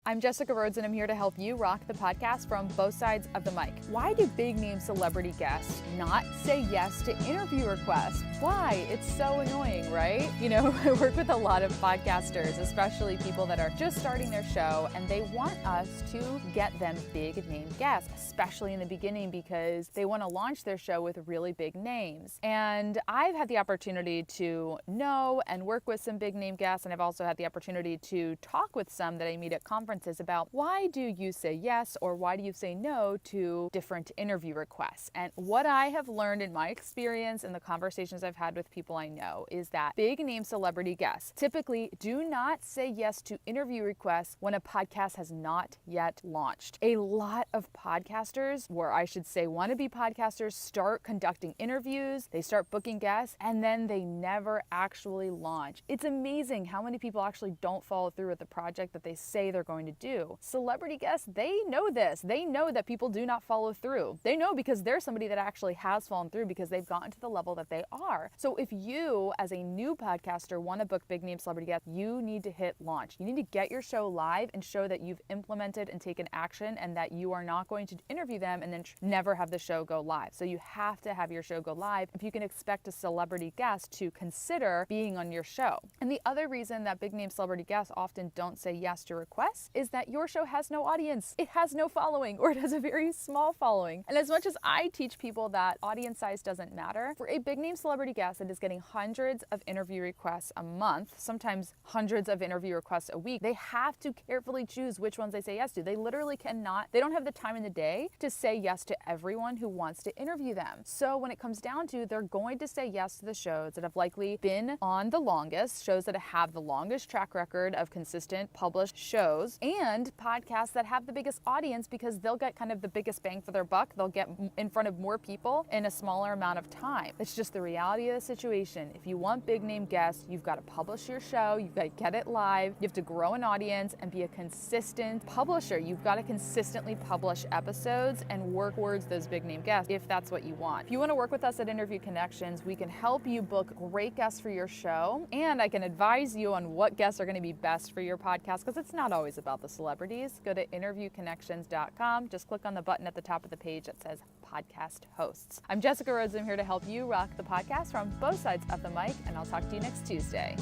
I'm Jessica Rhodes, and I'm here to help you rock the podcast from both sides of the mic. Why do big name celebrity guests not say yes to interview requests? Why? It's so annoying, right? You know, I work with a lot of podcasters, especially people that are just starting their show, and they want us to get them big name guests, especially in the beginning because they want to launch their show with really big names. And I've had the opportunity to know and work with some big name guests, and I've also had the opportunity to talk with some that I meet at conferences about why do you say yes or why do you say no to different interview requests. And what I have learned in my experience and the conversations I've had with people I know is that big name celebrity guests typically do not say yes to interview requests when a podcast has not yet launched. A lot of podcasters, or I should say wannabe podcasters, start conducting interviews, they start booking guests, and then they never actually launch. It's amazing how many people actually don't follow through with the project that they say they're going to do. Celebrity guests, they know this. They know that people do not follow through. They know because they're somebody that actually has fallen through because they've gotten to the level that they are. So if you, as a new podcaster, want to book big name celebrity guests, you need to hit launch. You need to get your show live and show that you've implemented and taken action and that you are not going to interview them and then never have the show go live. So you have to have your show go live if you can expect a celebrity guest to consider being on your show. And the other reason that big name celebrity guests often don't say yes to requests is that your show has no audience. It has no following, or it has a very small following. And as much as I teach people that audience size doesn't matter, for a big name celebrity guest that is getting hundreds of interview requests a month, sometimes hundreds of interview requests a week, they have to carefully choose which ones they say yes to. They literally cannot, they don't have the time in the day to say yes to everyone who wants to interview them. So when it comes down to, they're going to say yes to the shows that have likely been on the longest, shows that have the longest track record of consistent published shows, and podcasts that have the biggest audience because they'll get kind of the biggest bang for their buck. They'll get in front of more people in a smaller amount of time. It's just the reality of the situation. If you want big name guests, you've got to publish your show, you've got to get it live, you have to grow an audience and be a consistent publisher. You've got to consistently publish episodes and work towards those big name guests if that's what you want. If you want to work with us at Interview Connections, we can help you book great guests for your show, and I can advise you on what guests are going to be best for your podcast because it's not always about the celebrities. Go to interviewconnections.com. Just click on the button at the top of the page that says podcast hosts. I'm Jessica Rhodes. I'm here to help you rock the podcast from both sides of the mic, and I'll talk to you next Tuesday.